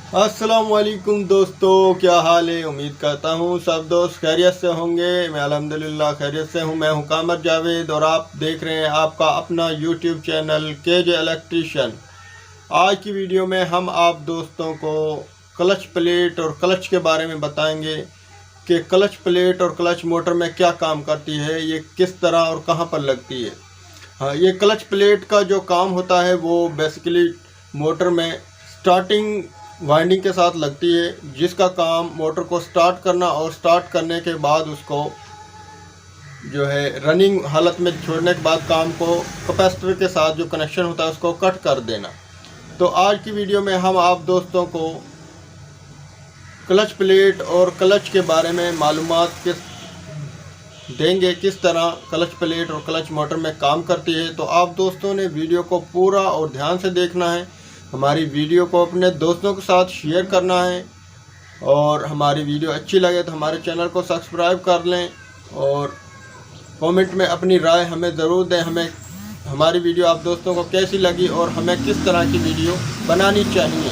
अस्सलाम वालेकुम दोस्तों, क्या हाल है। उम्मीद करता हूँ सब दोस्त खैरियत से होंगे। मैं अल्हम्दुलिल्लाह खैरियत से हूँ। मैं हूँ कामर जावेद और आप देख रहे हैं आपका अपना यूट्यूब चैनल केजे इलेक्ट्रीशियन। आज की वीडियो में हम आप दोस्तों को क्लच प्लेट और क्लच के बारे में बताएंगे कि क्लच प्लेट और क्लच मोटर में क्या काम करती है, ये किस तरह और कहाँ पर लगती है। हाँ, ये क्लच प्लेट का जो काम होता है वो बेसिकली मोटर में स्टार्टिंग वाइंडिंग के साथ लगती है, जिसका काम मोटर को स्टार्ट करना और स्टार्ट करने के बाद उसको जो है रनिंग हालत में छोड़ने के बाद काम को कैपेसिटर के साथ जो कनेक्शन होता है उसको कट कर देना। तो आज की वीडियो में हम आप दोस्तों को क्लच प्लेट और क्लच के बारे में मालूमात देंगे, किस तरह क्लच प्लेट और क्लच मोटर में काम करती है। तो आप दोस्तों ने वीडियो को पूरा और ध्यान से देखना है। हमारी वीडियो को अपने दोस्तों के साथ शेयर करना है और हमारी वीडियो अच्छी लगे तो हमारे चैनल को सब्सक्राइब कर लें और कमेंट में अपनी राय हमें ज़रूर दें। हमें हमारी वीडियो आप दोस्तों को कैसी लगी और हमें किस तरह की वीडियो बनानी चाहिए।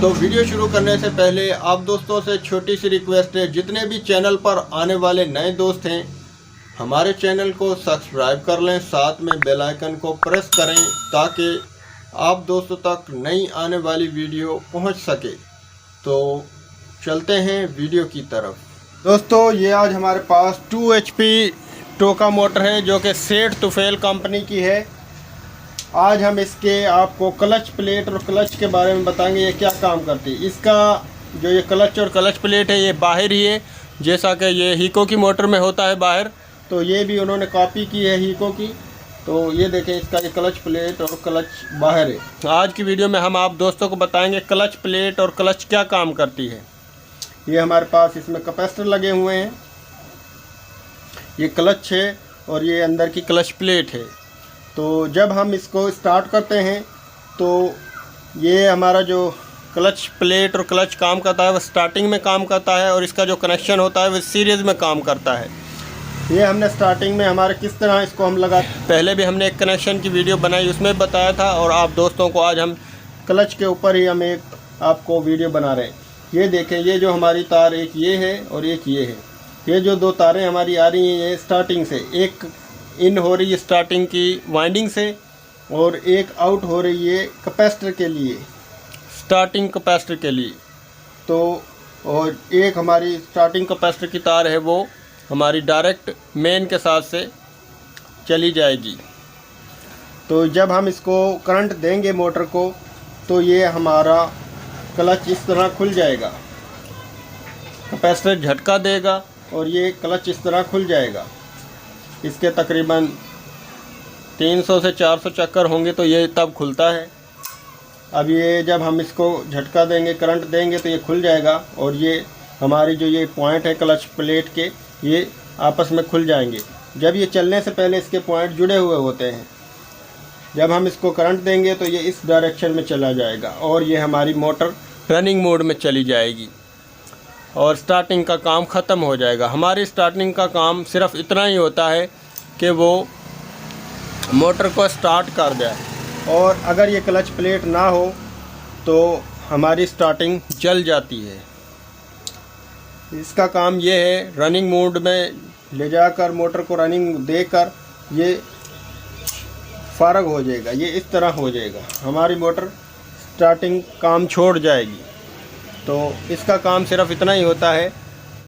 तो वीडियो शुरू करने से पहले आप दोस्तों से छोटी सी रिक्वेस्ट है, जितने भी चैनल पर आने वाले नए दोस्त हैं हमारे चैनल को सब्सक्राइब कर लें, साथ में बेल आइकन को प्रेस करें ताकि आप दोस्तों तक नई आने वाली वीडियो पहुंच सके। तो चलते हैं वीडियो की तरफ। दोस्तों, ये आज हमारे पास 2 HP टोका मोटर है जो कि सेठ तुफेल कंपनी की है। आज हम इसके आपको क्लच प्लेट और क्लच के बारे में बताएंगे, ये क्या काम करती है। इसका जो ये क्लच और क्लच प्लेट है ये बाहर ही है, जैसा कि ये हीको की मोटर में होता है बाहर, तो ये भी उन्होंने कॉपी की है हीको की। तो ये देखें, इसका ये क्लच प्लेट और क्लच बाहर है। आज की वीडियो में हम आप दोस्तों को बताएंगे क्लच प्लेट और क्लच क्या काम करती है। ये हमारे पास इसमें कैपेसिटर लगे हुए हैं, ये क्लच है और ये अंदर की क्लच प्लेट है। तो जब हम इसको स्टार्ट करते हैं तो ये हमारा जो क्लच प्लेट और क्लच काम करता है वो स्टार्टिंग में काम करता है और इसका जो कनेक्शन होता है वो सीरीज़ में काम करता है। ये हमने स्टार्टिंग में हमारे किस तरह इसको हम लगा, पहले भी हमने एक कनेक्शन की वीडियो बनाई, उसमें बताया था। और आप दोस्तों को आज हम क्लच के ऊपर ही हम एक आपको वीडियो बना रहे हैं। ये देखें, ये जो हमारी तार एक ये है और एक ये है। ये जो 2 तारें हमारी आ रही हैं ये स्टार्टिंग से, एक इन हो रही है स्टार्टिंग की वाइंडिंग से और एक आउट हो रही है कैपेसिटर के लिए, स्टार्टिंग कैपेसिटर के लिए। तो और एक हमारी स्टार्टिंग कैपेसिटर की तार है वो हमारी डायरेक्ट मेन के साथ से चली जाएगी। तो जब हम इसको करंट देंगे मोटर को तो ये हमारा क्लच इस तरह खुल जाएगा, कैपेसिटर झटका देगा और ये क्लच इस तरह खुल जाएगा। इसके तकरीबन 300 से 400 चक्कर होंगे तो ये तब खुलता है। अब ये जब हम इसको झटका देंगे, करंट देंगे तो ये खुल जाएगा और ये हमारी जो ये पॉइंट है क्लच प्लेट के, ये आपस में खुल जाएंगे। जब ये चलने से पहले इसके पॉइंट जुड़े हुए होते हैं। जब हम इसको करंट देंगे तो ये इस डायरेक्शन में चला जाएगा और ये हमारी मोटर रनिंग मोड में चली जाएगी और स्टार्टिंग का काम ख़त्म हो जाएगा। हमारी स्टार्टिंग का काम सिर्फ इतना ही होता है कि वो मोटर को स्टार्ट कर जाए, और अगर ये क्लच प्लेट ना हो तो हमारी स्टार्टिंग जल जाती है। इसका काम ये है, रनिंग मोड में ले जाकर मोटर को रनिंग देकर ये फारग हो जाएगा, ये इस तरह हो जाएगा, हमारी मोटर स्टार्टिंग काम छोड़ जाएगी। तो इसका काम सिर्फ इतना ही होता है